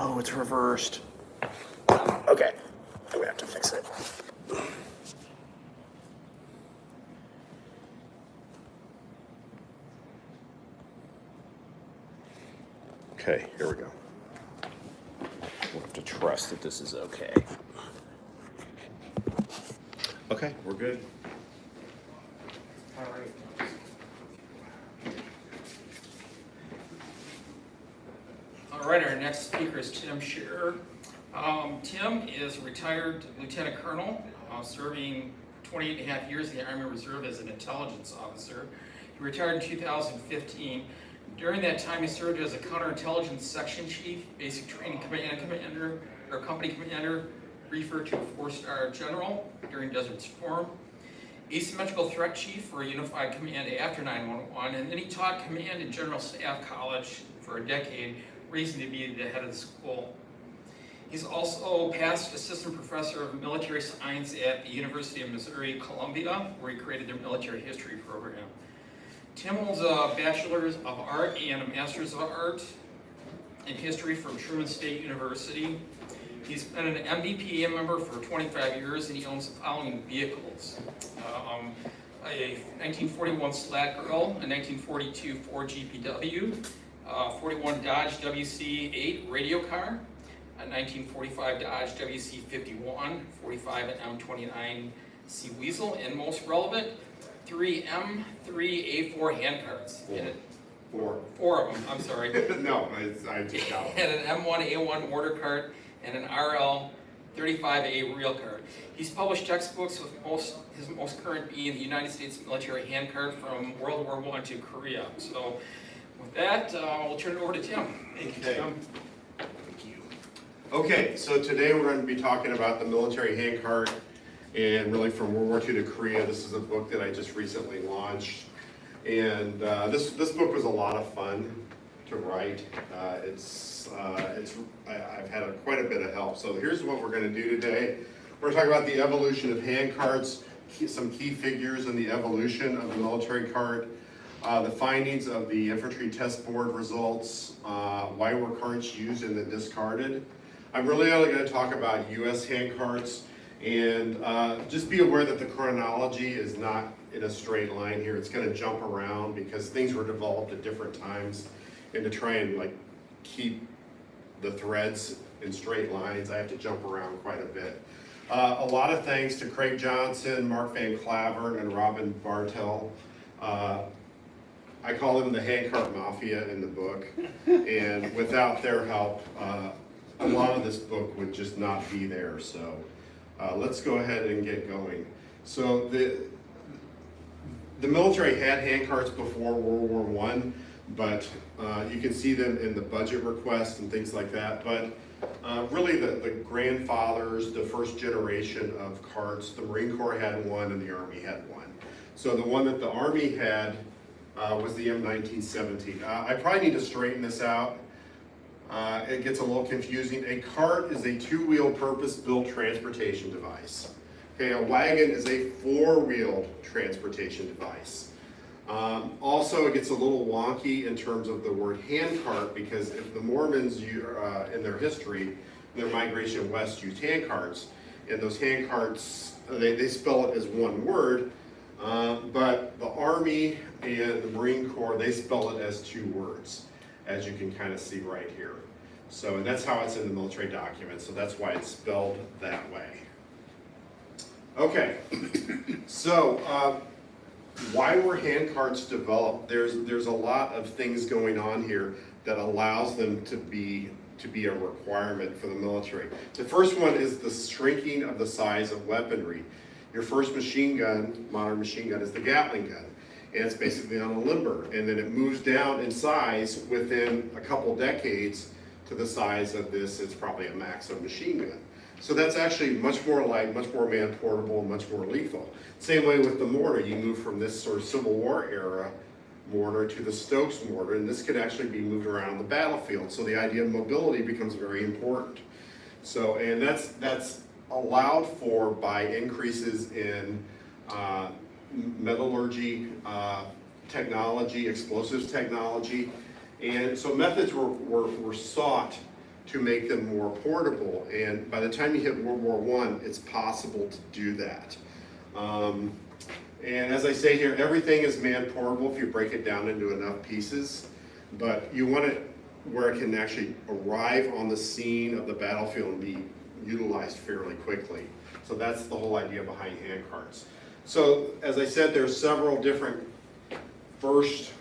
Oh, it's reversed. Okay, I'm gonna have to fix it. Okay, here we go. We'll have to trust that this is okay. Okay, we're good. All right. All right, our next speaker is Tim Scherrer. Tim is a retired lieutenant colonel, serving 28 and a half years in the Army Reserve as an intelligence officer. He retired in 2015. During that time, he served as a counterintelligence section chief, basic training command commander, or company commander, briefer to a four-star general during Desert Storm, asymmetrical threat chief for a unified command after 9/11, and then he taught command and general staff college for a decade, raising to be the head of the school. He's also past assistant professor of military science at the University of Missouri Columbia, where he created their military history program. Tim holds a Bachelor's of Art and a Master's of Art in History from Truman State University. He's been an MVPA member for 25 years, and he owns the following vehicles. A 1941 Slat Girl, a 1942 Ford GPW, 41 Dodge WC-8 radio car, a 1945 Dodge WC-51, 45 and M29 Sea Weasel, and most relevant, 3 M3A4 handcarts. Four of them, I'm sorry. No, I just got And an M1A1 mortar cart and an RL35A rail cart. He's published textbooks with his most current being the United States Military Handcart from World War I to Korea. So with that, we'll turn it over to Tim. Thank you, Tim. Thank you. Okay, so today we're going to be talking about the military handcart, and really from World War II to Korea. This is a book that I just recently launched, and this book was a lot of fun to write. I've had quite a bit of help. So here's what we're going to do today. We're going to talk about the evolution of handcarts, some key figures in the evolution of the military cart, the findings of the infantry test board results, why were carts used and then discarded. I'm really only going to talk about U.S. handcarts, and just be aware that the chronology is not in a straight line here. It's going to jump around because things were developed at different times, and to try and keep the threads in straight lines, I have to jump around quite a bit. A lot of thanks to Craig Johnson, Mark Van Claveren, and Robin Bartel. I call them the handcart mafia in the book, and without their help, a lot of this book would just not be there. So let's go ahead and get going. So the military had handcarts before World War I, but you can see them in the budget requests and things like that. But really the grandfathers, the first generation of carts, the Marine Corps had one and the Army had one. So the one that the Army had was the M1917. I probably need to straighten this out. It gets a little confusing. A cart is a two-wheel purpose-built transportation device. Okay, a wagon is a four-wheeled transportation device. Also, it gets a little wonky in terms of the word handcart, because if the Mormons, in their history, their migration west, used handcarts, and those handcarts, they spell it as one word, but the Army and the Marine Corps, they spell it as two words, as you can kind of see right here. So, and that's how it's in the military document, so that's why it's spelled that way. Okay, so why were handcarts developed? There's a lot of things going on here that allows them to be a requirement for the military. The first one is the shrinking of the size of weaponry. Your first machine gun, modern machine gun, is the Gatling gun, and it's basically on a limber, and then it moves down in size within a couple decades to the size of this. It's probably a Maxim machine gun. So that's actually much more light, much more man-portable, and much more lethal. Same way with the mortar. You move from this sort of Civil War era mortar to the Stokes mortar, and this could actually be moved around the battlefield. So the idea of mobility becomes very important. So, and that's allowed for by increases in metallurgy technology, explosives technology, and so methods were sought to make them more portable. And by the time you hit World War I, it's possible to do that. And as I say here, everything is man-portable if you break it down into enough pieces, but you want it where it can actually arrive on the scene of the battlefield and be utilized fairly quickly. So that's the whole idea behind hand carts. So as I said, there's several different first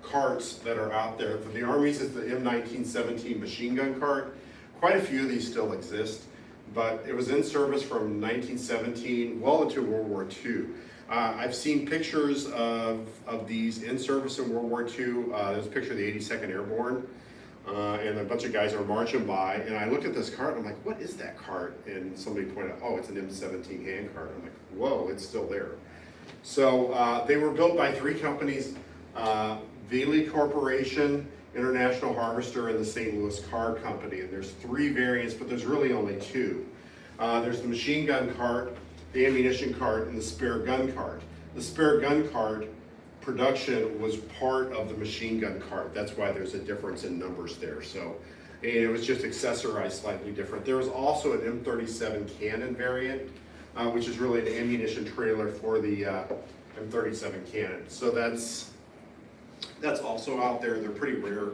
carts that are out there. For the Armies, it's the M1917 machine gun cart. Quite a few of these still exist, but it was in service from 1917 well into World War II. I've seen pictures of these in service in World War II. There's a picture of the 82nd Airborne, and a bunch of guys are marching by, and I looked at this cart, and I'm like, what is that cart? And somebody pointed out, oh, it's an M17 hand cart. I'm like, whoa, it's still there. So they were built by three companies, Veely Corporation, International Harvester, and the St. Louis Car Company. And there's three variants, but there's really only two. There's the machine gun cart, the ammunition cart, and the spare gun cart. The spare gun cart production was part of the machine gun cart. That's why there's a difference in numbers there. So, and it was just accessorized slightly different. There was also an M37 cannon variant, which is really an ammunition trailer for the M37 cannon. So that's also out there. They're pretty rare,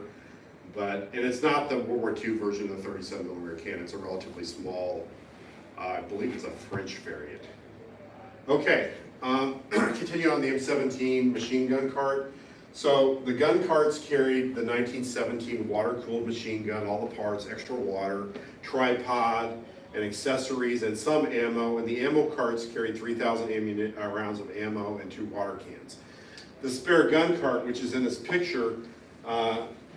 and it's not the World War II version of the 37mm cannon. It's a relatively small, I believe it's a French variant. Okay, continue on the M17 machine gun cart. So the gun carts carried the 1917 water-cooled machine gun, all the parts, extra water, tripod, and accessories, and some ammo. And the ammo carts carried 3,000 rounds of ammo and 2 water cans. The spare gun cart, which is in this picture,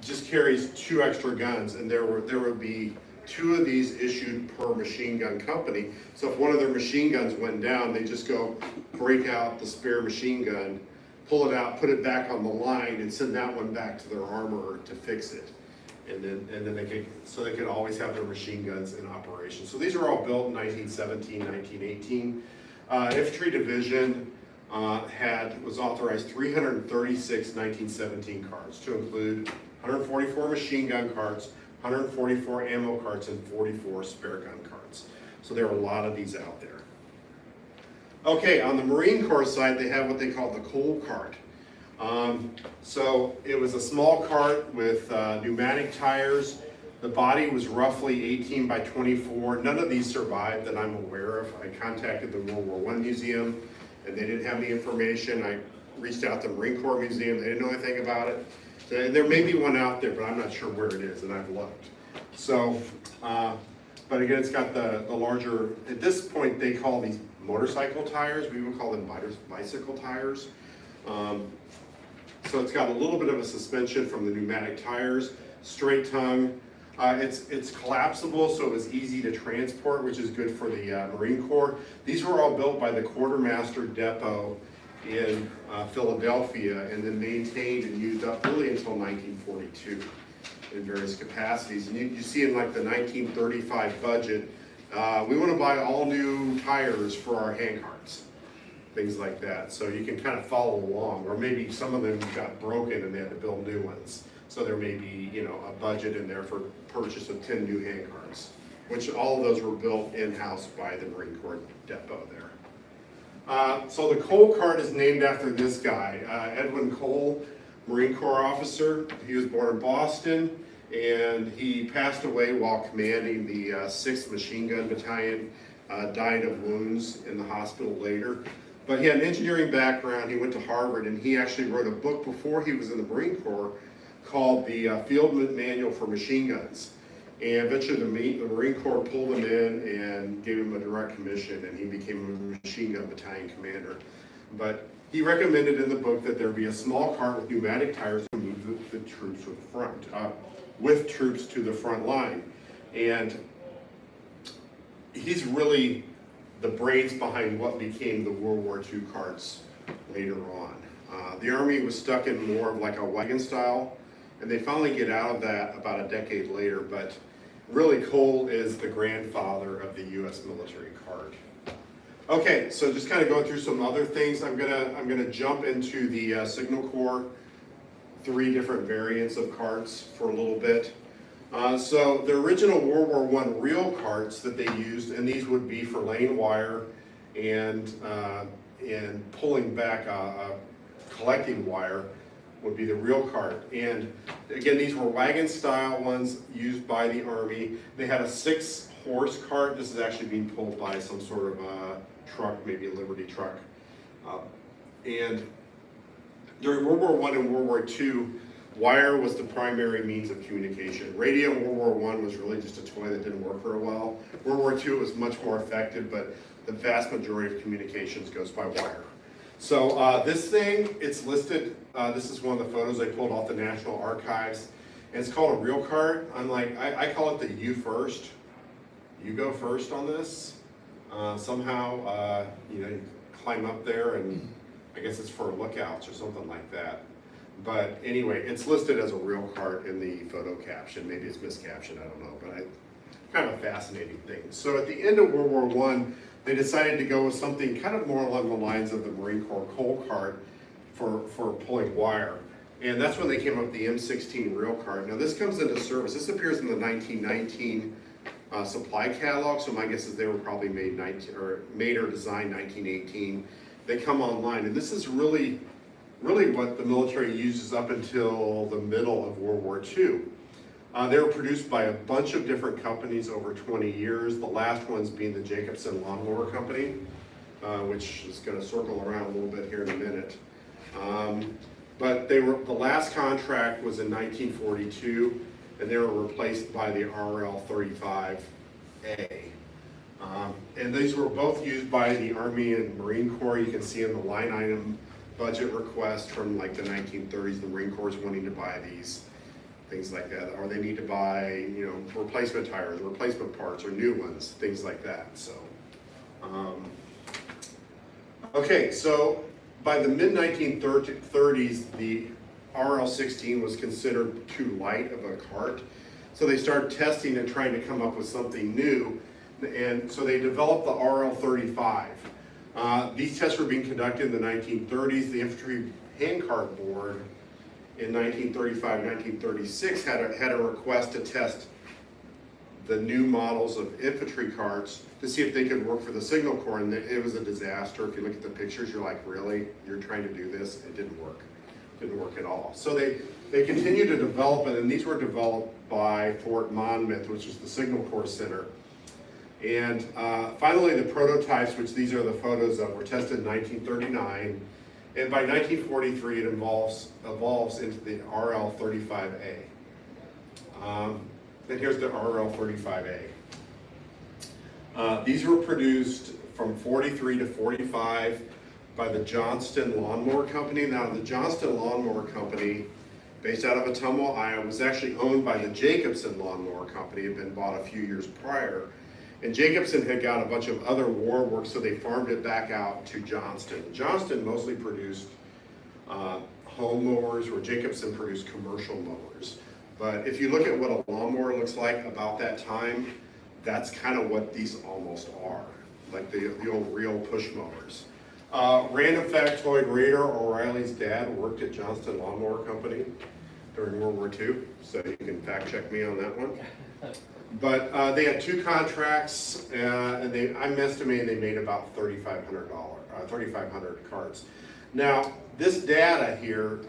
just carries 2 extra guns, and there would be 2 of these issued per machine gun company. So if one of their machine guns went down, they just go break out the spare machine gun, pull it out, put it back on the line, and send that one back to their armorer to fix it. And then they could always have their machine guns in operation. So these were all built in 1917, 1918. Infantry Division was authorized 336 1917 carts, to include 144 machine gun carts, 144 ammo carts, and 44 spare gun carts. So there are a lot of these out there. Okay, on the Marine Corps side, they have what they call the coal cart. So it was a small cart with pneumatic tires. The body was roughly 18 by 24. None of these survived that I'm aware of. I contacted the World War I Museum, and they didn't have any information. I reached out to the Marine Corps Museum. They didn't know anything about it. So there may be one out there, but I'm not sure where it is, and I've looked. So, but again, it's got the larger, at this point, they call these motorcycle tires. We would call them bicycle tires. So it's got a little bit of a suspension from the pneumatic tires, straight tongue. It's collapsible, so it was easy to transport, which is good for the Marine Corps. These were all built by the Quartermaster Depot in Philadelphia, and then maintained and used up really until 1942 in various capacities. And you see in like the 1935 budget, we want to buy all new tires for our hand carts, things like that. So you can kind of follow along, or maybe some of them got broken and they had to build new ones. So there may be, a budget in there for purchase of 10 new hand carts, which all of those were built in-house by the Marine Corps Depot there. So the coal cart is named after this guy, Edwin Cole, Marine Corps officer. He was born in Boston, and he passed away while commanding the 6th Machine Gun Battalion, died of wounds in the hospital later. But he had an engineering background. He went to Harvard, and he actually wrote a book before he was in the Marine Corps called the Field Manual for Machine Guns. And eventually the Marine Corps pulled him in and gave him a direct commission, and he became a machine gun battalion commander. But he recommended in the book that there be a small cart with pneumatic tires to move the troops to the front, with troops to the front line. And he's really the brains behind what became the World War II carts later on. The Army was stuck in more of like a wagon style, and they finally get out of that about a decade later, but really Cole is the grandfather of the U.S. military cart. Okay, so just kind of going through some other things. I'm gonna jump into the Signal Corps, 3 different variants of carts for a little bit. So the original World War I reel carts that they used, and these would be for laying wire and pulling back collecting wire, would be the reel cart. And again, these were wagon style ones used by the Army. They had a 6-horse cart. This is actually being pulled by some sort of truck, maybe a Liberty truck. And during World War I and World War II, wire was the primary means of communication. Radio in World War I was really just a toy that didn't work very well. World War II was much more effective, but the vast majority of communications goes by wire. So this thing, it's listed, this is one of the photos I pulled off the National Archives, and it's called a reel cart. I call it the you first. You go first on this. Somehow, you climb up there, and I guess it's for lookouts or something like that. But anyway, it's listed as a reel cart in the photo caption. Maybe it's miscaptioned, I don't know, but kind of a fascinating thing. So at the end of World War I, they decided to go with something kind of more along the lines of the Marine Corps coal cart for pulling wire. And that's when they came up with the M16 reel cart. Now this comes into service, this appears in the 1919 supply catalog, so my guess is they were probably made or designed 1918. They come online, and this is really what the military uses up until the middle of World War II. They were produced by a bunch of different companies over 20 years, the last ones being the Jacobson Lawnmower Company, which is going to circle around a little bit here in a minute. But the last contract was in 1942, and they were replaced by the RL-35A. And these were both used by the Army and Marine Corps. You can see in the line item budget request from like the 1930s, the Marine Corps is wanting to buy these, things like that. Or they need to buy, replacement tires, replacement parts, or new ones, things like that. So, okay, so by the mid-1930s, the RL-16 was considered too light of a cart. So they started testing and trying to come up with something new. And so they developed the RL-35. These tests were being conducted in the 1930s. The Infantry Handcart Board in 1935-1936 had a request to test the new models of infantry carts to see if they could work for the Signal Corps, and it was a disaster. If you look at the pictures, you're like, really? You're trying to do this? It didn't work. It didn't work at all. So they continued to develop it, and these were developed by Fort Monmouth, which is the Signal Corps Center. And finally, the prototypes, which these are the photos of, were tested in 1939. And by 1943, it evolves into the RL-35A. And here's the RL-35A. These were produced from 43 to 45 by the Johnston Lawnmower Company. Now, the Johnston Lawnmower Company, based out of Ottumwa, Iowa, was actually owned by the Jacobson Lawnmower Company. It had been bought a few years prior. And Jacobson had got a bunch of other war work, so they farmed it back out to Johnston. Johnston mostly produced home mowers, where Jacobson produced commercial mowers. But if you look at what a lawnmower looks like about that time, that's kind of what these almost are, like the old reel push mowers. Random factoid, Raider O'Reilly's dad worked at Johnston Lawnmower Company during World War II, so you can fact check me on that one. But they had 2 contracts, and I'm estimating they made about $3,500 carts. Now, this data here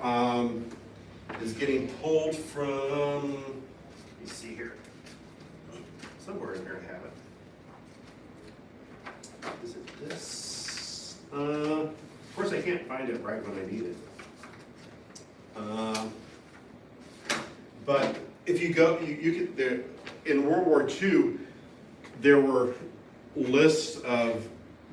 is getting pulled from, let me see here, somewhere in here I have it. Is it this? Of course, I can't find it right when I need it. But if you go, you could there. In World War II, there were lists of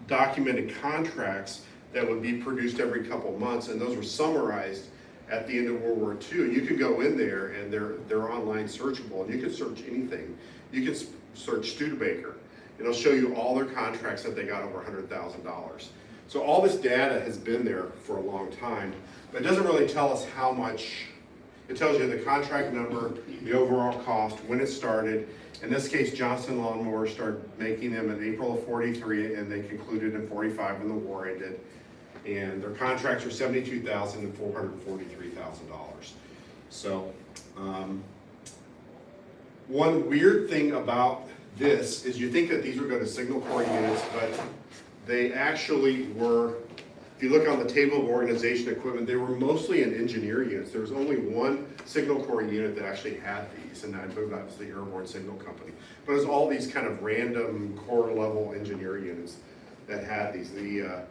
documented contracts that would be produced every couple months, and those were summarized at the end of World War II. You could go in there, and they're online searchable, and you can search anything. You can search Studebaker. It'll show you all their contracts that they got over $100,000. So all this data has been there for a long time, but it doesn't really tell us how much. It tells you the contract number, the overall cost, when it started. In this case, Johnston Lawnmower started making them in April of 43, and they concluded in 45 when the war ended. And their contracts were $72,000 and $443,000. So One weird thing about this is you think that these would go to Signal Corps units, but they actually were, if you look on the table of organization equipment, they were mostly in engineer units. There was only one Signal Corps unit that actually had these, and I believe that was the Airborne Signal Company. But it was all these kind of random Corps level engineer units that had these. The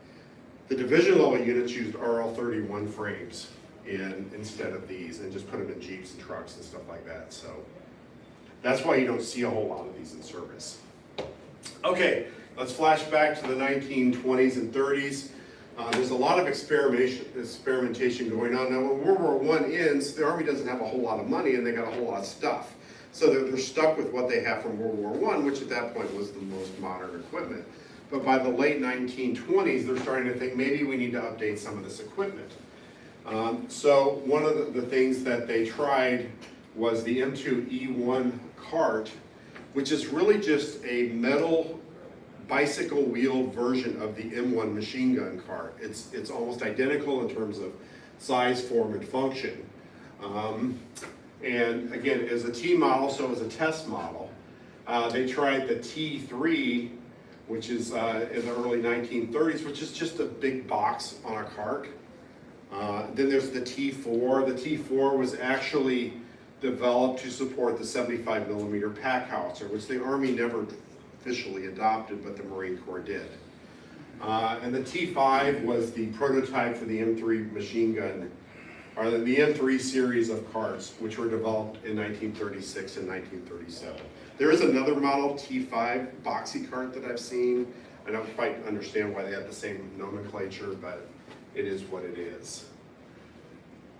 division level units used RL31 frames instead of these, and just put them in Jeeps and trucks and stuff like that. So that's why you don't see a whole lot of these in service. Okay, let's flash back to the 1920s and 30s. There's a lot of experimentation going on. Now, when World War I ends, the Army doesn't have a whole lot of money, and they got a whole lot of stuff. So they're stuck with what they have from World War I, which at that point was the most modern equipment. But by the late 1920s, they're starting to think maybe we need to update some of this equipment. So one of the things that they tried was the M2E1 cart, which is really just a metal bicycle wheel version of the M1 machine gun cart. It's almost identical in terms of size, form, and function. And again, as a T model, so as a test model, they tried the T3, which is in the early 1930s, which is just a big box on a cart. Then there's the T4. The T4 was actually developed to support the 75 millimeter pack howitzer, which the Army never officially adopted, but the Marine Corps did. And the T5 was the prototype for the M3 machine gun, or the M3 series of carts, which were developed in 1936 and 1937. There is another model, T5 boxy cart, that I've seen. I don't quite understand why they have the same nomenclature, but it is what it is.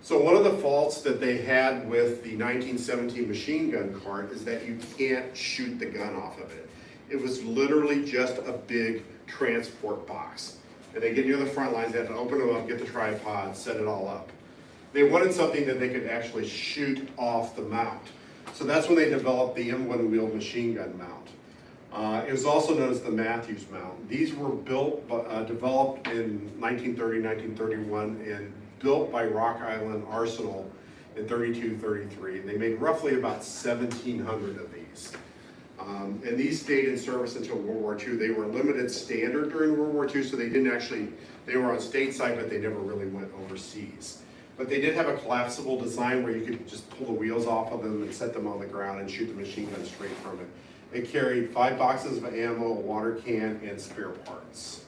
So one of the faults that they had with the 1917 machine gun cart is that you can't shoot the gun off of it. It was literally just a big transport box. And they get near the front lines, they have to open them up, get the tripod, set it all up. They wanted something that they could actually shoot off the mount. So that's when they developed the M1 wheel machine gun mount. It was also known as the Matthews mount. These were developed in 1930, 1931, and built by Rock Island Arsenal in 32, 33. They made roughly about 1,700 of these. And these stayed in service until World War II. They were limited standard during World War II, so they didn't actually, they were on stateside, but they never really went overseas. But they did have a collapsible design where you could just pull the wheels off of them and set them on the ground and shoot the machine gun straight from it. It carried 5 boxes of ammo, a water can, and spare parts.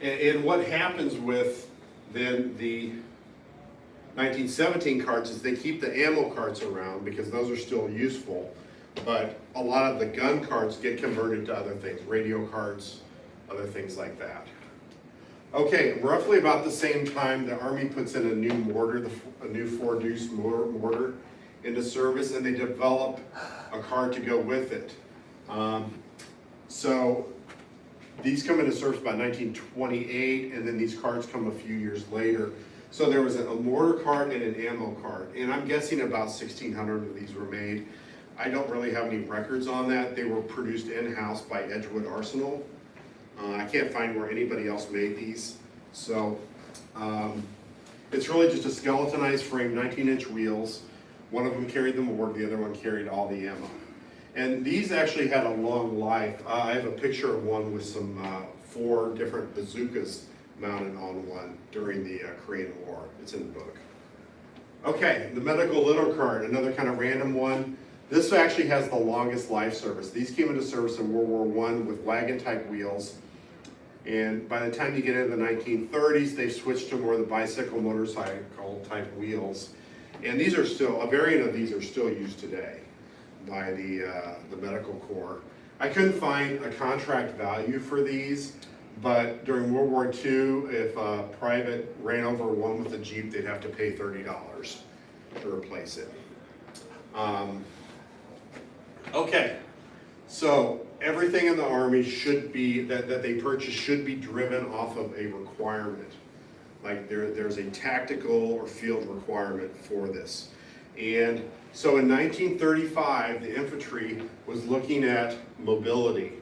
And what happens with then the 1917 carts is they keep the ammo carts around because those are still useful, but a lot of the gun carts get converted to other things, radio carts, other things like that. Okay, roughly about the same time, the Army puts in a new mortar, a new 4-deuce mortar into service, and they develop a cart to go with it. So these come into service by 1928, and then these carts come a few years later. So there was a mortar cart and an ammo cart, and I'm guessing about 1,600 of these were made. I don't really have any records on that. They were produced in-house by Edgewood Arsenal. I can't find where anybody else made these. So it's really just a skeletonized frame, 19-inch wheels. One of them carried the mortar, the other one carried all the ammo. And these actually had a long life. I have a picture of one with some 4 different bazookas mounted on one during the Korean War. It's in the book. Okay, the medical little cart, another kind of random one. This actually has the longest life service. These came into service in World War I with wagon-type wheels. And by the time you get into the 1930s, they've switched to more of the bicycle motorcycle-type wheels. And these are still, a variant of these are still used today by the medical corps. I couldn't find a contract value for these, but during World War II, if a private ran over one with a Jeep, they'd have to pay $30 to replace it. Okay, so everything in the Army should be, that they purchase should be driven off of a requirement. Like there's a tactical or field requirement for this. And so in 1935, the infantry was looking at mobility.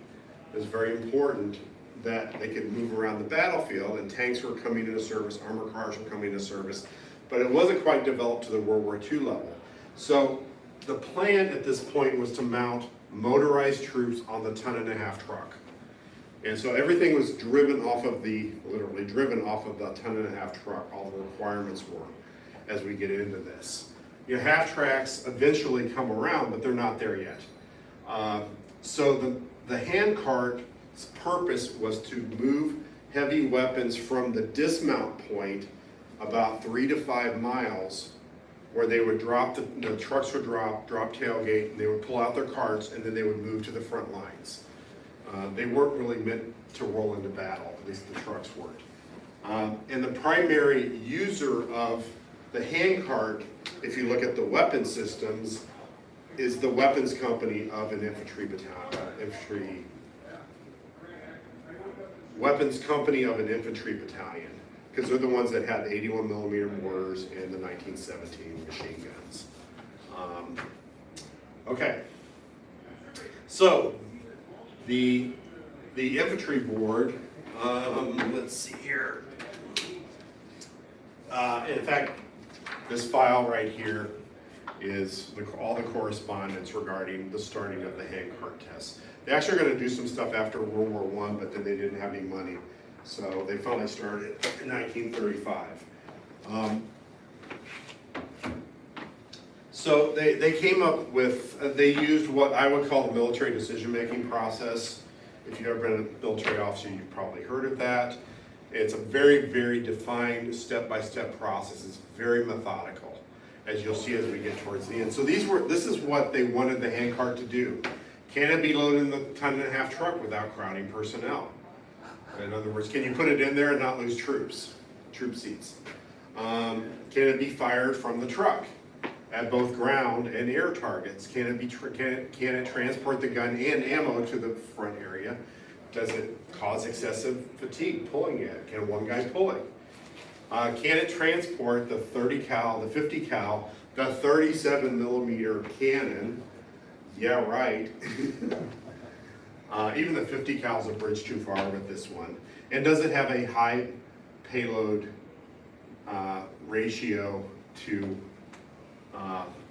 It was very important that they could move around the battlefield, and tanks were coming into service, armored cars were coming into service, but it wasn't quite developed to the World War II level. So the plan at this point was to mount motorized troops on the 1.5-ton truck. And so everything was driven off of literally driven off of the 1.5-ton truck, all the requirements were, as we get into this. You know, half tracks eventually come around, but they're not there yet. So the hand cart's purpose was to move heavy weapons from the dismount point about 3 to 5 miles, where they would drop, the trucks would drop tailgate, and they would pull out their carts, and then they would move to the front lines. They weren't really meant to roll into battle, at least the trucks weren't. And the primary user of the hand cart, if you look at the weapon systems, is the weapons company of an weapons company of an infantry battalion, because they're the ones that had 81 millimeter mortars and the 1917 machine guns. Okay, so the infantry board, let's see here. In fact, this file right here is all the correspondence regarding the starting of the hand cart tests. They actually are going to do some stuff after World War I, but then they didn't have any money, so they finally started in 1935. So they came up with, they used what I would call the military decision-making process. If you've ever been a military officer, you've probably heard of that. It's a very, very defined step-by-step process. It's very methodical, as you'll see as we get towards the end. So this is what they wanted the hand cart to do. Can it be loaded in the 1.5-ton truck without crowding personnel? In other words, can you put it in there and not lose troop seats? Can it be fired from the truck at both ground and air targets? Can it transport the gun and ammo to the front area? Does it cause excessive fatigue pulling it? Can one guy pull it? Can it transport the 30 cal, the 50 cal, the 37 millimeter cannon? Yeah, right. Even the 50 cal is a bridge too far with this one. And does it have a high payload ratio to,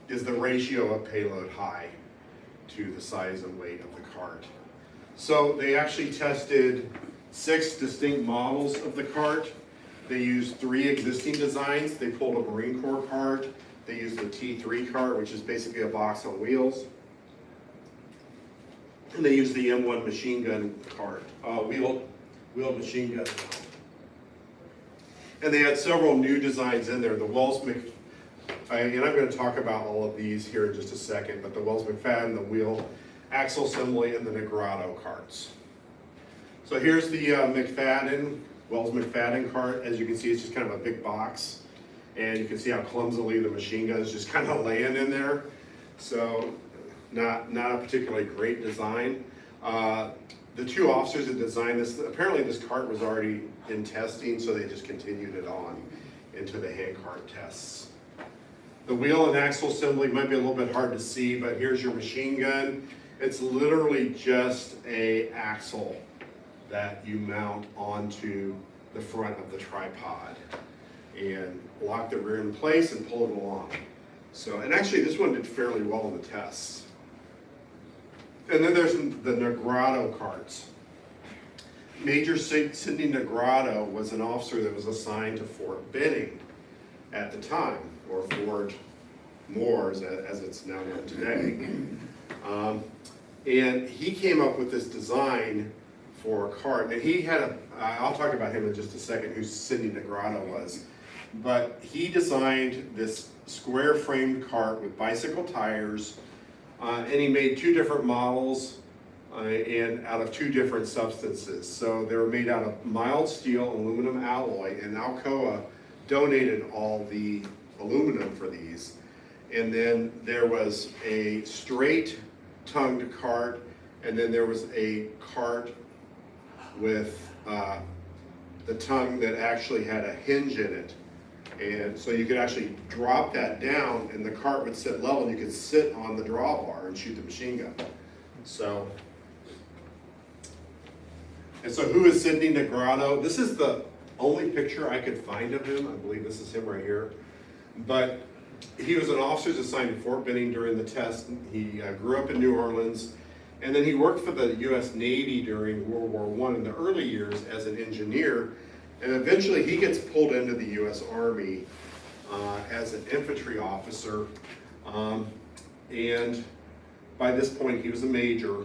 is the ratio of payload high to the size and weight of the cart? So they actually tested 6 distinct models of the cart. They used 3 existing designs. They pulled a Marine Corps cart. They used the T3 cart, which is basically a box on wheels. And they used the M1 machine gun cart, wheeled machine gun. And they had several new designs in there. The and I'm going to talk about all of these here in just a second, but the Wells McFadden, the wheel axle assembly, and the Negrado carts. So here's the Wells McFadden cart. As you can see, it's just kind of a big box. And you can see how clumsily the machine gun is just kind of laying in there. So not a particularly great design. The 2 officers that designed this, apparently this cart was already in testing, so they just continued it on into the hand cart tests. The wheel and axle assembly might be a little bit hard to see, but here's your machine gun. It's literally just an axle that you mount onto the front of the tripod and lock the rear in place and pull it along. So, and actually this one did fairly well in the tests. And then there's the Negrado carts. Major Sidney Negrado was an officer that was assigned to Fort Benning at the time, or Fort Moores as it's now known today. And he came up with this design for a cart. And he had I'll talk about him in just a second, who Sidney Negrado was. But he designed this square framed cart with bicycle tires, and he made 2 different models and out of 2 different substances. So they were made out of mild steel aluminum alloy, and Alcoa donated all the aluminum for these. And then there was a straight tongued cart, and then there was a cart with the tongue that actually had a hinge in it. And so you could actually drop that down and the cart would sit level, and you could sit on the drawbar and shoot the machine gun. So, and so who is Sidney Negrado? This is the only picture I could find of him. I believe this is him right here. But he was an officer assigned to Fort Benning during the test. He grew up in New Orleans, and then he worked for the U.S. Navy during World War I in the early years as an engineer, and eventually he gets pulled into the U.S. Army as an infantry officer, and by this point he was a major,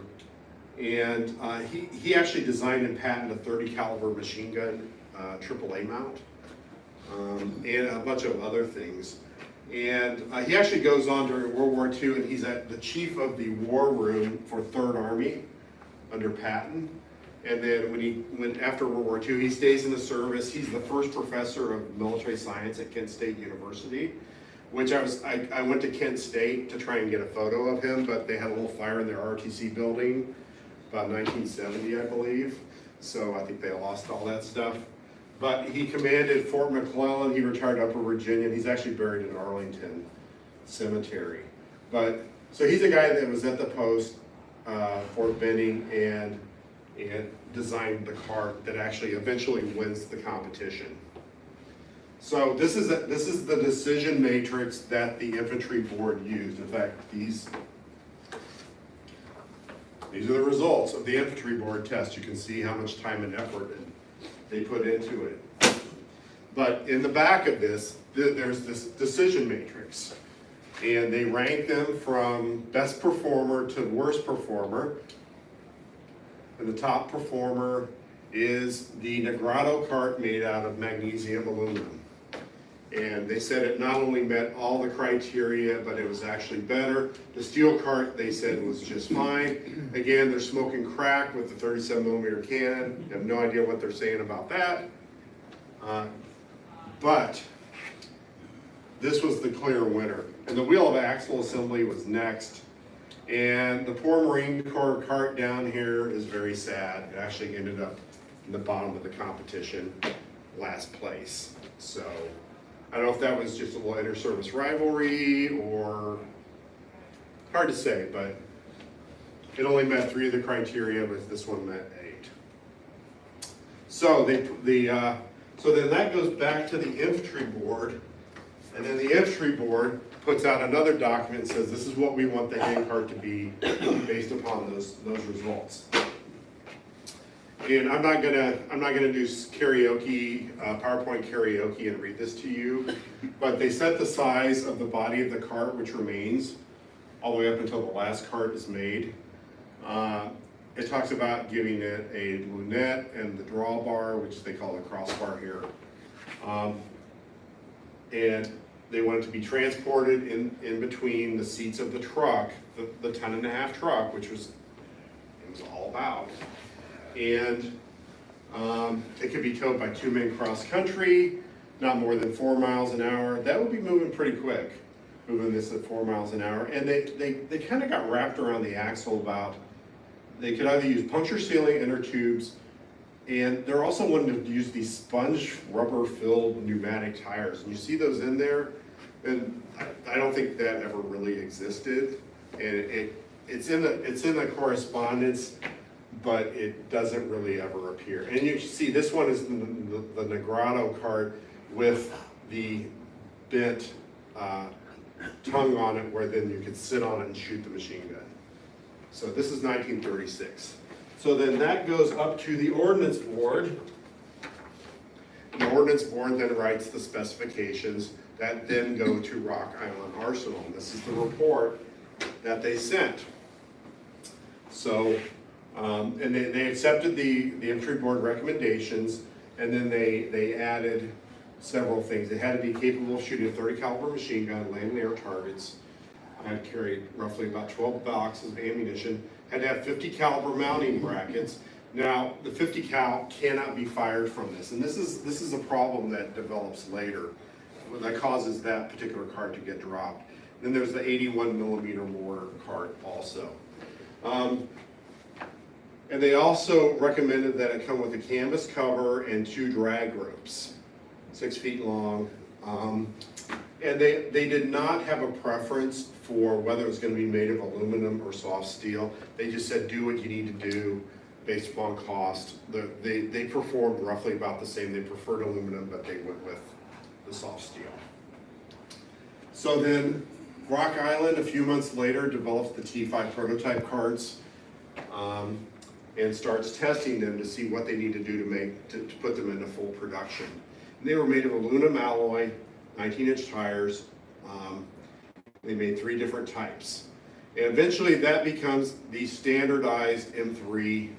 and he actually designed and patented a 30 caliber machine gun, AAA mount, and a bunch of other things. And he actually goes on during World War II, and he's the chief of the war room for 3rd Army under Patton. And then after World War II, he stays in the service. He's the first professor of military science at Kent State University, which I went to Kent State to try and get a photo of him, but they had a little fire in their RTC building about 1970, I believe. So I think they lost all that stuff. But he commanded Fort McClellan. He retired to Upper Virginia, and he's actually buried in Arlington Cemetery. But so he's a guy that was at the post, Fort Benning, and designed the cart that actually eventually wins the competition. So this is the decision matrix that the infantry board used. In fact, these are the results of the infantry board test. You can see how much time and effort they put into it. But in the back of this, there's this decision matrix. And they rank them from best performer to worst performer. And the top performer is the Negrado cart made out of magnesium aluminum. And they said it not only met all the criteria, but it was actually better. The steel cart, they said, was just fine. Again, they're smoking crack with the 37 millimeter cannon. You have no idea what they're saying about that. But this was the clear winner. And the wheel of axle assembly was next. And the poor Marine Corps cart down here is very sad. It actually ended up in the bottom of the competition, last place. So I don't know if that was just a little inter-service rivalry or hard to say, but it only met 3 of the criteria, but this one met 8. So so then that goes back to the infantry board, and then the infantry board puts out another document and says this is what we want the handcart to be based upon those results. And I'm not gonna do karaoke, PowerPoint karaoke and read this to you, but they set the size of the body of the cart, which remains all the way up until the last cart is made. It talks about giving it a lunette and the drawbar, which they call the crossbar here. And they want it to be transported in between the seats of the truck, the 10.5 truck, which was all about. And it could be towed by 2 men cross country, not more than 4 miles an hour. That would be moving pretty quick, moving this at 4 miles an hour. And they kind of got wrapped around the axle about, they could either use puncture sealing inner tubes, and they're also wanting to use these sponge rubber filled pneumatic tires. And you see those in there, and I don't think that ever really existed. And it's in the correspondence, but it doesn't really ever appear. And you see this one is the Negrado cart with the bent tongue on it, where then you could sit on it and shoot the machine gun. So this is 1936. So then that goes up to the Ordnance Board. The Ordnance Board then writes the specifications that then go to Rock Island Arsenal. And this is the report that they sent. So, and they accepted the infantry board recommendations, and then they added several things. It had to be capable of shooting a 30 caliber machine gun, land and air targets. I had to carry roughly about 12 boxes of ammunition. Had to have 50 caliber mounting brackets. Now, the 50 cal cannot be fired from this, and this is a problem that develops later that causes that particular cart to get dropped. Then there's the 81 millimeter mortar cart also. And they also recommended that it come with a canvas cover and 2 drag ropes, 6 feet long. And they did not have a preference for whether it was going to be made of aluminum or soft steel. They just said do what you need to do based upon cost. They performed roughly about the same. They preferred aluminum, but they went with the soft steel. So then Rock Island, a few months later, develops the T5 prototype cards and starts testing them to see what they need to do to put them into full production. And they were made of aluminum alloy, 19-inch tires. They made 3 different types. And eventually that becomes the standardized M3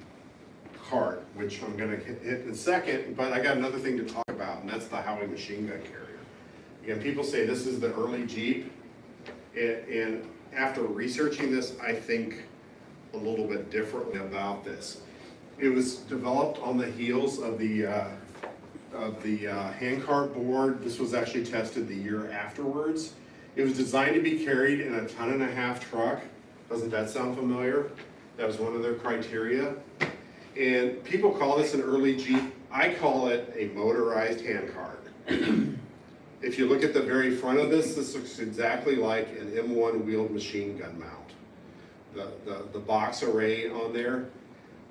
cart, which I'm gonna hit in a second, but I got another thing to talk about, and that's the Howie machine gun carrier. Again, people say this is the early Jeep, and after researching this, I think a little bit differently about this. It was developed on the heels of the handcart board. This was actually tested the year afterwards. It was designed to be carried in a 1.5-ton truck. Doesn't that sound familiar? That was one of their criteria. And people call this an early Jeep. I call it a motorized handcart. If you look at the very front of this, this looks exactly like an M1 wheeled machine gun mount. The box array on there.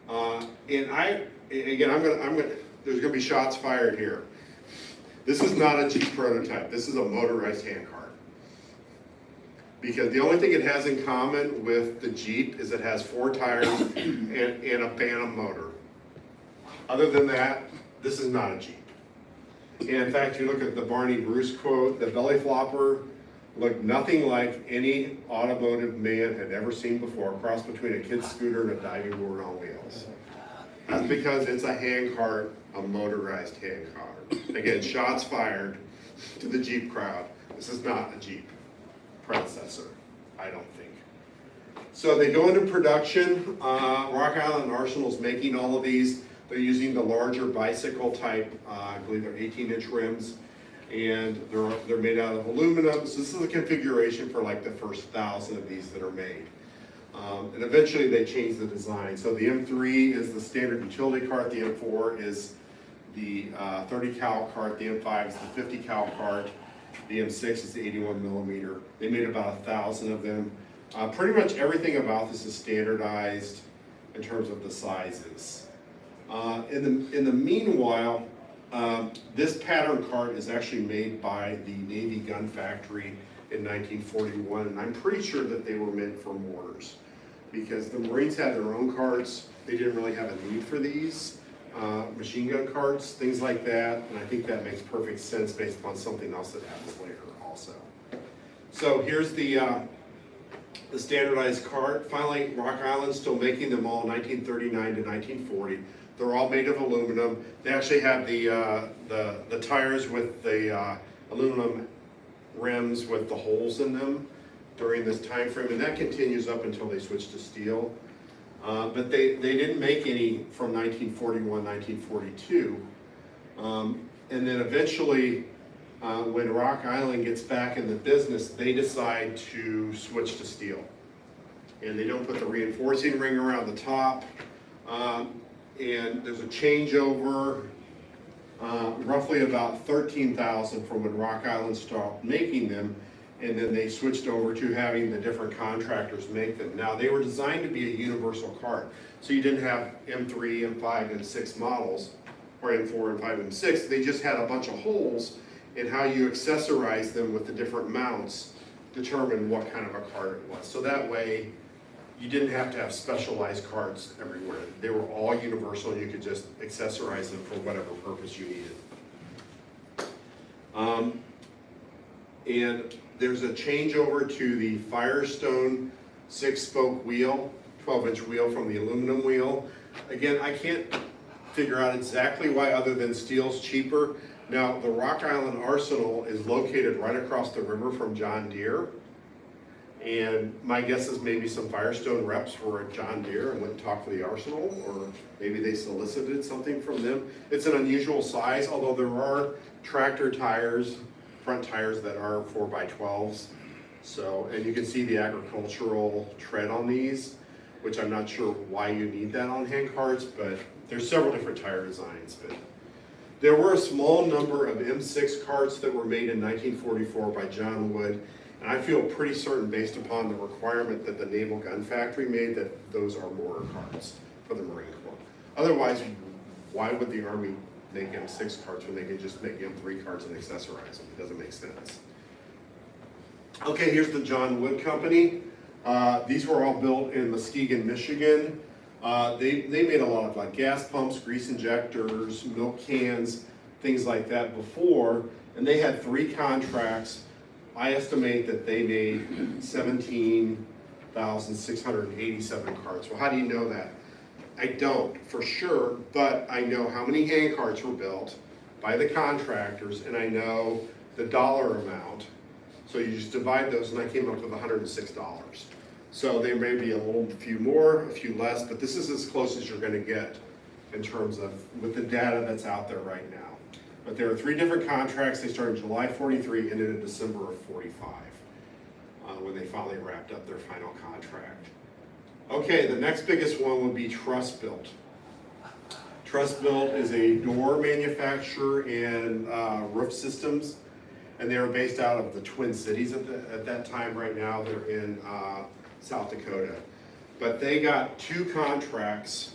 And there's gonna be shots fired here. This is not a Jeep prototype. This is a motorized handcart. Because the only thing it has in common with the Jeep is it has 4 tires and a Bantam motor. Other than that, this is not a Jeep. And in fact, you look at the Barney Bruce quote, the belly flopper looked nothing like any automotive man had ever seen before, a cross between a kid's scooter and a diving board on wheels. That's because it's a handcart, a motorized handcart. Again, shots fired to the Jeep crowd. This is not a Jeep predecessor, I don't think. So they go into production. Rock Island Arsenal's making all of these. They're using the larger bicycle type, I believe they're 18-inch rims, and they're made out of aluminum. So this is the configuration for like the first 1,000 of these that are made. And eventually they change the design. So the M3 is the standard utility cart, the M4 is the 30 cal cart, the M5 is the 50 cal cart, the M6 is the 81 millimeter. They made about 1,000 of them. Pretty much everything about this is standardized in terms of the sizes. In the meanwhile, this pattern cart is actually made by the Navy Gun Factory in 1941, and I'm pretty sure that they were meant for mortars because the Marines had their own carts. They didn't really have a need for these machine gun carts, things like that, and I think that makes perfect sense based upon something else that happens later also. So here's the standardized cart. Finally, Rock Island's still making them all 1939 to 1940. They're all made of aluminum. They actually have the tires with the aluminum rims with the holes in them during this time frame, and that continues up until they switch to steel. But they didn't make any from 1941, 1942. And then eventually, when Rock Island gets back in the business, they decide to switch to steel. And they don't put the reinforcing ring around the top. And there's a changeover, roughly about 13,000 from when Rock Island stopped making them, and then they switched over to having the different contractors make them. Now, they were designed to be a universal cart, so you didn't have M3, M5, M6 models, or M4, M5, M6. They just had a bunch of holes, and how you accessorize them with the different mounts determined what kind of a cart it was. So that way, you didn't have to have specialized carts everywhere. They were all universal, and you could just accessorize them for whatever purpose you needed. And there's a changeover to the Firestone 6-spoke wheel, 12-inch wheel from the aluminum wheel. Again, I can't figure out exactly why, other than steel's cheaper. Now, the Rock Island Arsenal is located right across the river from John Deere. And my guess is maybe some Firestone reps were at John Deere and went and talked to the Arsenal, or maybe they solicited something from them. It's an unusual size, although there are tractor tires, front tires that are 4x12s. So, and you can see the agricultural tread on these, which I'm not sure why you need that on hand carts, but there's several different tire designs. But there were a small number of M6 carts that were made in 1944 by John Wood. And I feel pretty certain, based upon the requirement that the Naval Gun Factory made, that those are mortar carts for the Marine Corps. Otherwise, why would the Army make M6 carts when they can just make M3 carts and accessorize them? It doesn't make sense. Okay, here's the John Wood Company. These were all built in Muskegon, Michigan. They made a lot of like gas pumps, grease injectors, milk cans, things like that before, and they had 3 contracts. I estimate that they made 17,687 carts. Well, how do you know that? I don't for sure, but I know how many hand carts were built by the contractors, and I know the dollar amount. So you just divide those, and I came up with $106. So there may be a few more, a few less, but this is as close as you're going to get in terms of with the data that's out there right now. But there are 3 different contracts. They started July 43 and ended in December of 45 when they finally wrapped up their final contract. Okay, the next biggest one would be Truss Built. Truss Built is a door manufacturer and roof systems, and they were based out of the Twin Cities at that time. Right now they're in South Dakota. But they got 2 contracts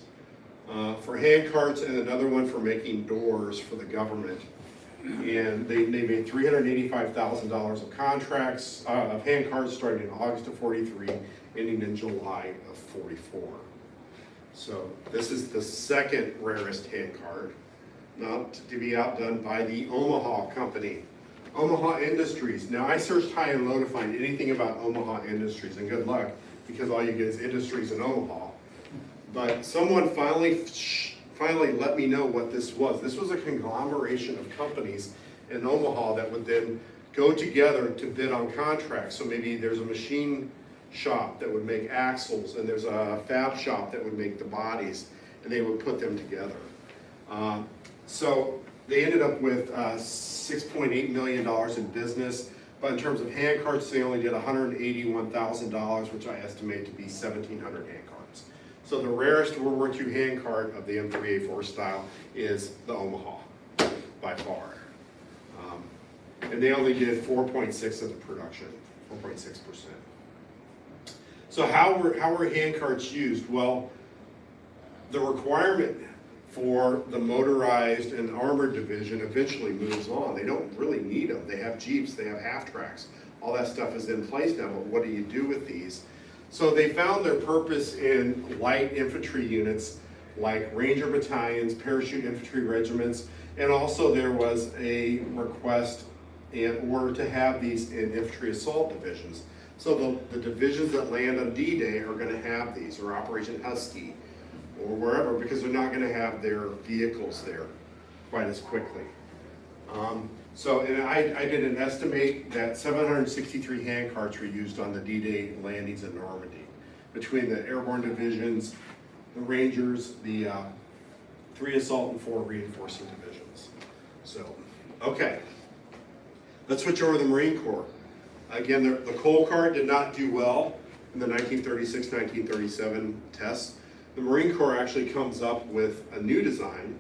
for hand carts and another one for making doors for the government. And they made $385,000 of contracts, of hand carts starting in August of 43, ending in July of 44. So this is the second rarest hand cart, not to be outdone by the Omaha Company. Omaha Industries. Now I searched high and low to find anything about Omaha Industries, and good luck, because all you get is industries in Omaha. But someone finally let me know what this was. This was a conglomeration of companies in Omaha that would then go together to bid on contracts. So maybe there's a machine shop that would make axles, and there's a fab shop that would make the bodies, and they would put them together. So they ended up with $6.8 million in business, but in terms of hand carts, they only did $181,000, which I estimate to be 1,700 hand carts. So the rarest World War II hand cart of the M3A4 style is the Omaha, by far. And they only did 4.6 of the production, 4.6%. So how were hand carts used? Well, the requirement for the motorized and armored division eventually moves on. They don't really need them. They have Jeeps, they have half-tracks. All that stuff is in place now, but what do you do with these? So they found their purpose in light infantry units like Ranger battalions, parachute infantry regiments, and also there was a request in order to have these in infantry assault divisions. So the divisions that land on D-Day are going to have these, or Operation Husky, or wherever, because they're not going to have their vehicles there quite as quickly. And I did an estimate that 763 hand carts were used on the D-Day landings in Normandy, between the airborne divisions, the Rangers, the 3 assault and 4 reinforcing divisions. So, okay, let's switch over to the Marine Corps. Again, the coal cart did not do well in the 1936-1937 tests. The Marine Corps actually comes up with a new design.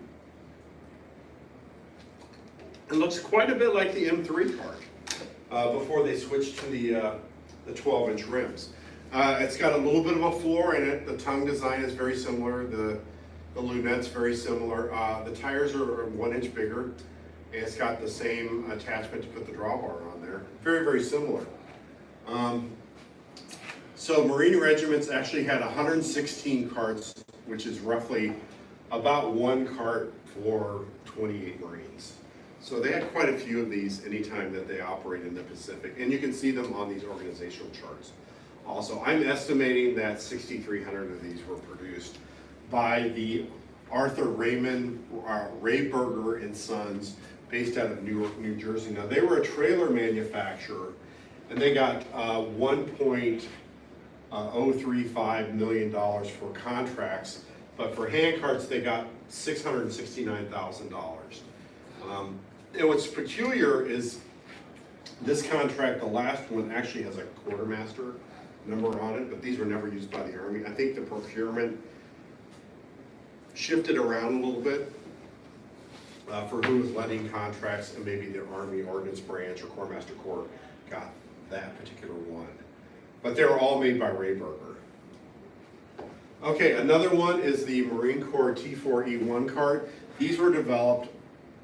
It looks quite a bit like the M3 cart before they switched to the 12-inch rims. It's got a little bit of a floor in it. The tongue design is very similar. The lunette's very similar. The tires are 1 inch bigger, and it's got the same attachment to put the drawbar on there. Very, very similar. So Marine regiments actually had 116 carts, which is roughly about 1 cart for 28 Marines. So they had quite a few of these anytime that they operate in the Pacific, and you can see them on these organizational charts. Also, I'm estimating that 6,300 of these were produced by the Arthur Raymond, Rayburger and Sons, based out of Newark, New Jersey. Now, they were a trailer manufacturer, and they got $1.035 million for contracts, but for hand carts, they got $669,000. And what's peculiar is this contract, the last one, actually has a quartermaster number on it, but these were never used by the Army. I think the procurement shifted around a little bit for who was letting contracts, and maybe the Army Ordnance Branch or Corpsmaster Corps got that particular one. But they were all made by Rayburger. Okay, another one is the Marine Corps T4E1 cart. These were developed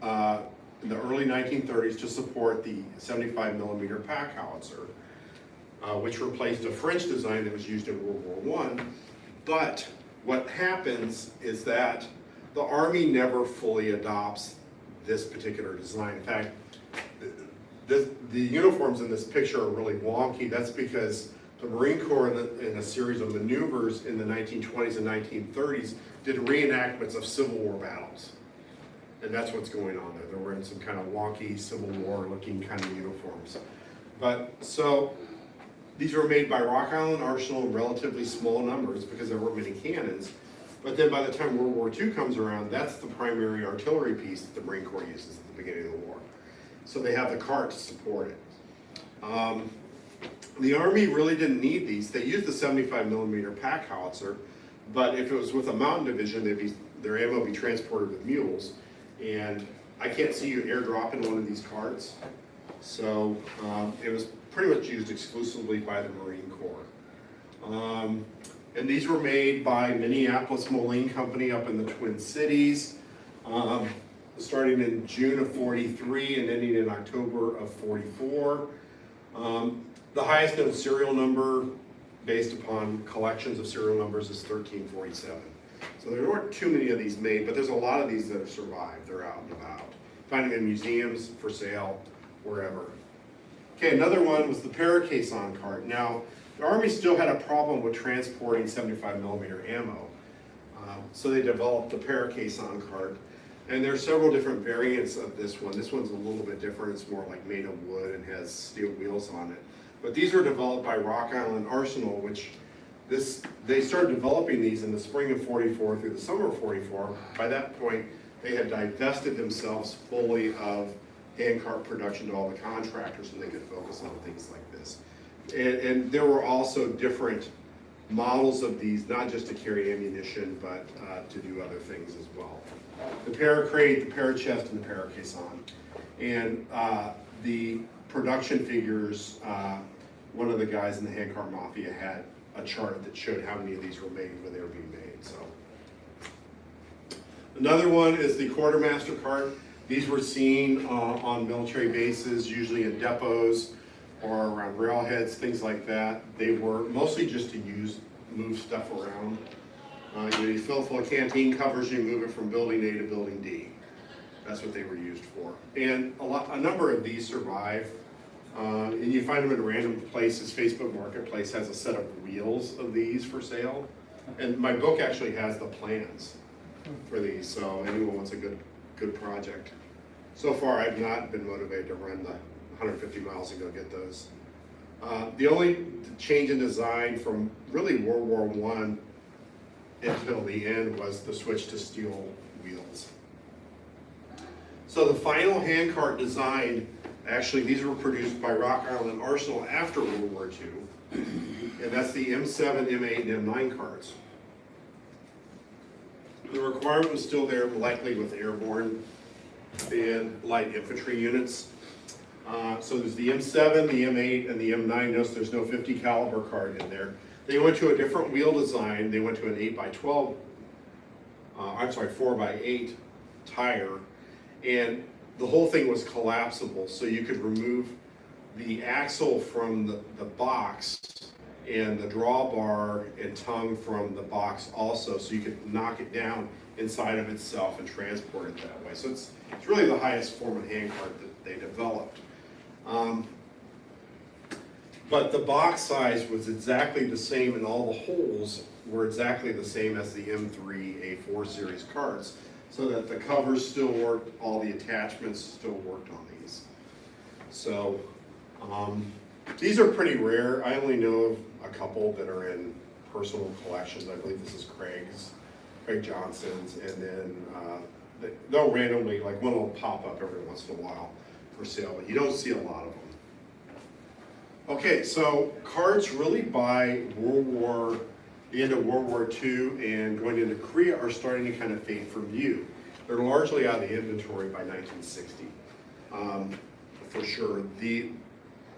in the early 1930s to support the 75 millimeter pack howitzer. which replaced a French design that was used in World War I. But what happens is that the Army never fully adopts this particular design. In fact, the uniforms in this picture are really wonky. That's because the Marine Corps in a series of maneuvers in the 1920s and 1930s did reenactments of Civil War battles. And that's what's going on there. They're wearing some kind of wonky Civil War looking kind of uniforms. But so these were made by Rock Island Arsenal in relatively small numbers because there weren't many cannons. But then by the time World War II comes around, that's the primary artillery piece that the Marine Corps uses at the beginning of the war. So they have the cart to support it. The Army really didn't need these. They used the 75mm pack howitzer, but if it was with a mountain division, their ammo would be transported with mules. And I can't see you airdropping one of these carts. So it was pretty much used exclusively by the Marine Corps. And these were made by Minneapolis Moline Company up in the Twin Cities, starting in June of 43 and ending in October of 44. The highest known serial number based upon collections of serial numbers is 1347. So there weren't too many of these made, but there's a lot of these that have survived. They're out and about. Find them in museums, for sale, wherever. Okay, another one was the Paracaisson cart. Now, the Army still had a problem with transporting 75mm ammo, so they developed the Paracaisson cart. And there are several different variants of this one. This one's a little bit different. It's more like made of wood and has steel wheels on it. But these were developed by Rock Island Arsenal, which they started developing these in the spring of 44 through the summer of 44. By that point, they had divested themselves fully of handcart production to all the contractors, and they could focus on things like this. And there were also different models of these, not just to carry ammunition, but to do other things as well. The Paracrate, the Parachest, and the Paracaisson. And the production figures, one of the guys in the handcart mafia had a chart that showed how many of these were made when they were being made. So another one is the quartermaster cart. These were seen on military bases, usually in depots or around railheads, things like that. They were mostly just to move stuff around. You fill it full of canteen covers, you move it from building A to building D. That's what they were used for. And a number of these survive. And you find them in random places. Facebook Marketplace has a set of wheels of these for sale. And my book actually has the plans for these, so anyone wants a good project. So far, I've not been motivated to run the 150 miles and go get those. The only change in design from really World War I until the end was the switch to steel wheels. So the final handcart design, actually these were produced by Rock Island Arsenal after World War II, and that's the M7, M8, and M9 carts. The requirement was still there, likely with airborne and light infantry units. So there's the M7, the M8, and the M9. Notice there's no 50 caliber cart in there. They went to a different wheel design. They went to an 8x12, 4x8 tire, and the whole thing was collapsible, so you could remove the axle from the box and the drawbar and tongue from the box also, so you could knock it down inside of itself and transport it that way. So it's really the highest form of handcart that they developed. But the box size was exactly the same, and all the holes were exactly the same as the M3 A4 series carts, so that the covers still worked, all the attachments still worked on these. So these are pretty rare. I only know of a couple that are in personal collections. I believe this is Craig Johnson's, and then they'll randomly, like one will pop up every once in a while for sale, but you don't see a lot of them. Okay, so carts really by the end of World War II and going into Korea are starting to kind of fade from view. They're largely out of the inventory by 1960, for sure. The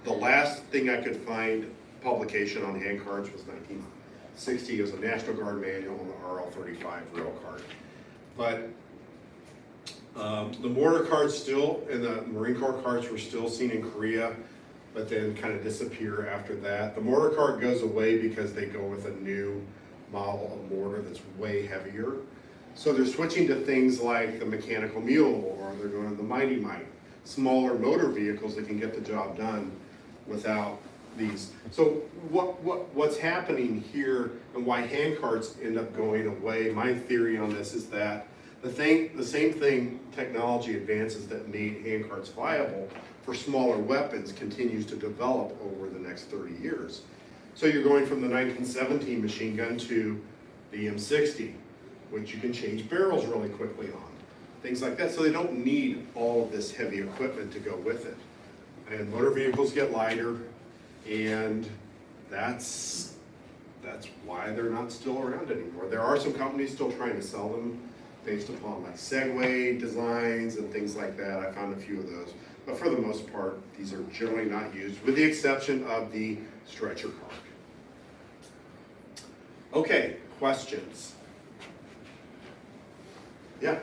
last thing I could find publication on hand carts was 1960. It was a National Guard manual on the RL-35 rail cart. But the mortar carts still, and the Marine Corps carts were still seen in Korea. but then kind of disappear after that. The mortar cart goes away because they go with a new model of mortar that's way heavier. So they're switching to things like the mechanical mule, or they're going to the Mighty Mite, smaller motor vehicles that can get the job done without these. So what's happening here and why hand carts end up going away, my theory on this is that the same thing, technology advances that made hand carts viable for smaller weapons continues to develop over the next 30 years. So you're going from the 1917 machine gun to the M60, which you can change barrels really quickly on, things like that. So they don't need all of this heavy equipment to go with it. And motor vehicles get lighter, and that's why they're not still around anymore. There are some companies still trying to sell them based upon like Segway designs and things like that. I found a few of those. But for the most part, these are generally not used, with the exception of the stretcher cart. Okay, questions? Yeah.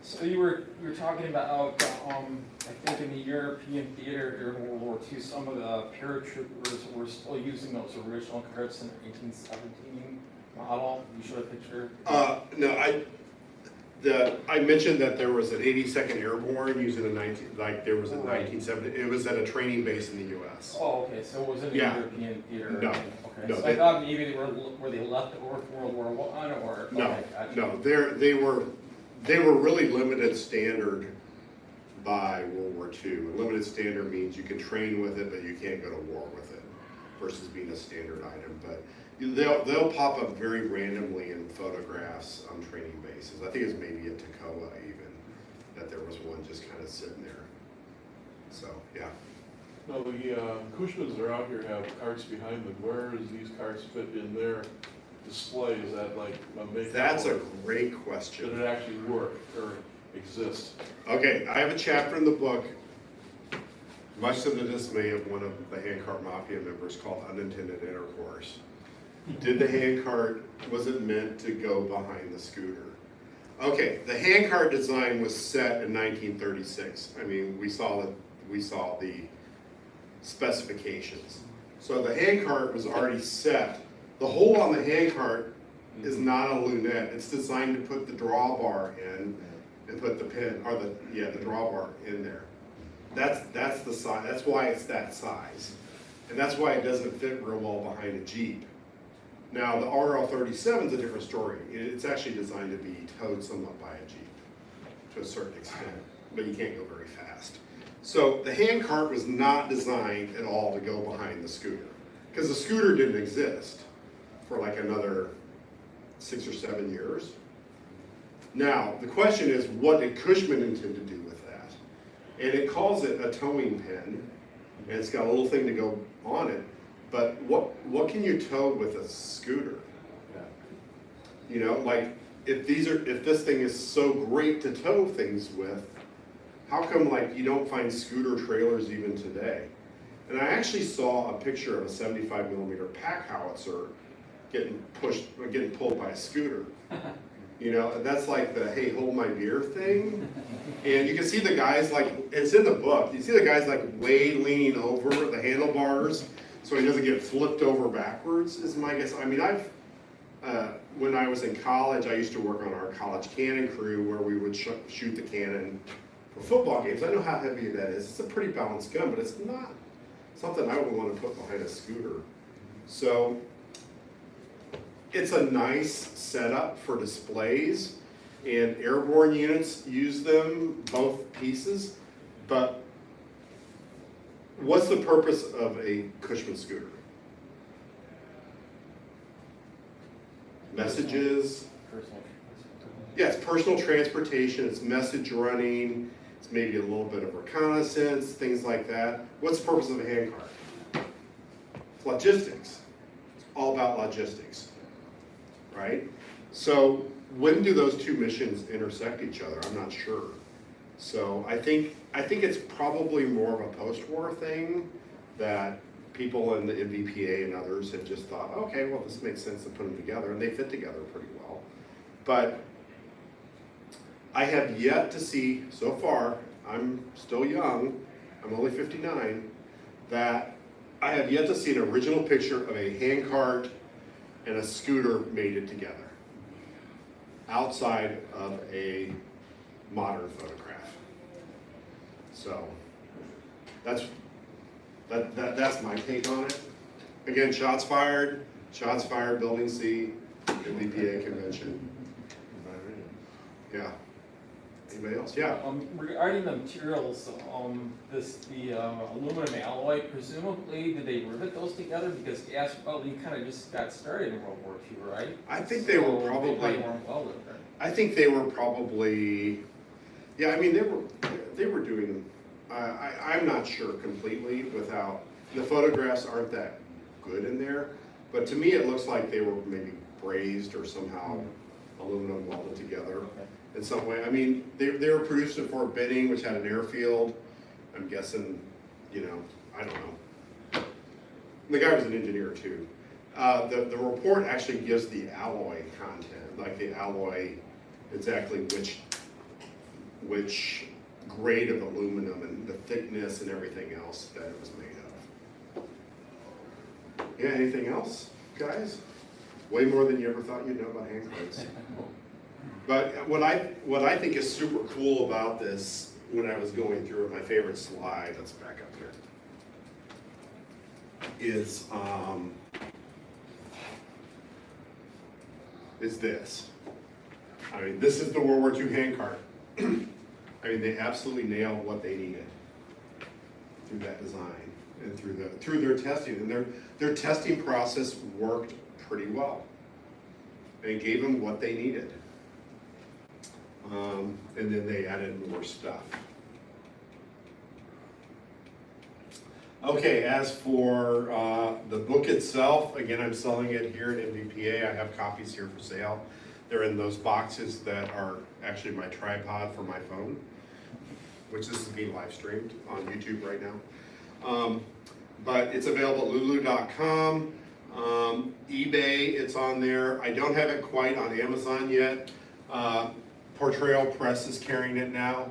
So you were talking about I think in the European theater during World War II, some of the paratroopers were still using those original carts in the 1817 model. You showed a picture. No, I mentioned that there was an 82nd Airborne using a 1970. It was at a training base in the U.S. Oh, okay. So it wasn't a Yeah. European theater. No. Okay. No, So they- I thought maybe they were they left over for World War I or No, okay, gotcha. no, they were really limited standard by World War II. Limited standard means you can train with it, but you can't go to war with it, versus being a standard item. But they'll pop up very randomly in photographs on training bases. I think it was maybe at Toccoa even, that there was one just kind of sitting there. So, yeah. No, the Cushmans are out here have carts behind them. Where does these carts fit in their display? Is that like a make? That's a great Did question. it actually work or exist? Okay, I have a chapter in the book, much to the dismay of one of the handcart mafia members, called Unintended Intercourse. Did the handcart, was it meant to go behind the scooter? Okay, the handcart design was set in 1936. I mean, we saw the specifications. So the handcart was already set. The hole on the handcart is not a lunette. It's designed to put the drawbar in and put the pin, or the drawbar in there. That's the size. That's why it's that size, and that's why it doesn't fit real well behind a Jeep. Now the RL-37 is a different story. It's actually designed to be towed somewhat by a Jeep to a certain extent, but you can't go very fast. So the handcart was not designed at all to go behind the scooter, because the scooter didn't exist for like another 6 or 7 years. Now, the question is, what did Cushman intend to do with that? And it calls it a towing pin, and it's got a little thing to go on it, but what can you tow with a scooter? You know, like, if this thing is so great to tow things with, how come like you don't find scooter trailers even today? And I actually saw a picture of a 75mm pack howitzer getting pulled by a scooter. You know, and that's like the hey, hold my beer thing. And you can see the guys like, it's in the book, you see the guys like way leaning over the handlebars so he doesn't get flipped over backwards, is my guess. I mean, when I was in college, I used to work on our college cannon crew where we would shoot the cannon for football games. I know how heavy that is. It's a pretty balanced gun, but it's not something I would want to put behind a scooter. So it's a nice setup for displays, and airborne units use them, both pieces, but what's the purpose of a Cushman scooter? Messages. Personal. Yeah, it's personal transportation, it's message running, it's maybe a little bit of reconnaissance, things like that. What's the purpose of a handcart? It's logistics. It's all about logistics, right? So when do those two missions intersect each other? I'm not sure. So I think it's probably more of a post-war thing that people in the MVPA and others have just thought, okay, well, this makes sense to put them together, and they fit together pretty well. But I have yet to see, so far, I'm still young, I'm only 59, that I have yet to see an original picture of a handcart and a scooter mated together outside of a modern photograph. So that's my take on it. Again, shots fired, Building C, MVPA Convention. Yeah. Anybody else? Yeah. Regarding the materials, the aluminum alloy, presumably, did they rivet those together? Because gas welding kind of just got started in World War II, right? I think they were So probably. They probably weren't welded, right? I think they were probably. Yeah, I mean they were doing. I'm not sure completely without the photographs aren't that good in there, but to me it looks like they were maybe brazed or somehow aluminum welded together. Okay. In some way. I mean, they were produced at Fort Benning, which had an airfield. I'm guessing, you know, I don't know. The guy was an engineer too. The report actually gives the alloy content, like the alloy, exactly which grade of aluminum and the thickness and everything else that it was made of. Yeah, anything else, guys? Way more than you ever thought you'd know about hand carts. But what I think is super cool about this, when I was going through it, my favorite slide, let's back up here, is this. I mean, this is the World War II handcart. I mean, they absolutely nailed what they needed through that design and through their testing, and their testing process worked pretty well. And it gave them what they needed. And then they added more stuff. Okay, as for the book itself, again, I'm selling it here at MVPA. I have copies here for sale. They're in those boxes that are actually my tripod for my phone, which this is being live streamed on YouTube right now. But it's available at lulu.com. eBay, it's on there. I don't have it quite on Amazon yet. Portrayal Press is carrying it now.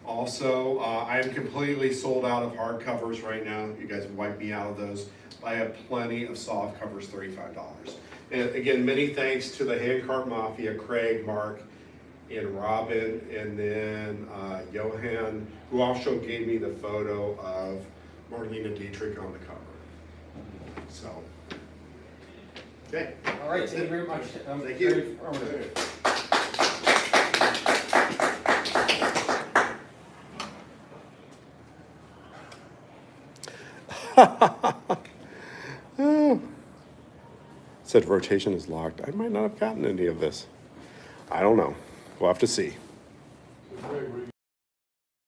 Also, I am completely sold out of hardcovers right now. You guys wipe me out of those. I have plenty of soft covers, $35. And again, many thanks to the Handcart Mafia, Craig, Mark, and Robin, and then Johan, who also gave me the photo of Marlena Dietrich on the cover. So, okay. All right, thank you very much. Thank you. Very informative. Said rotation is locked. I might not have gotten any of this. I don't know. We'll have to see.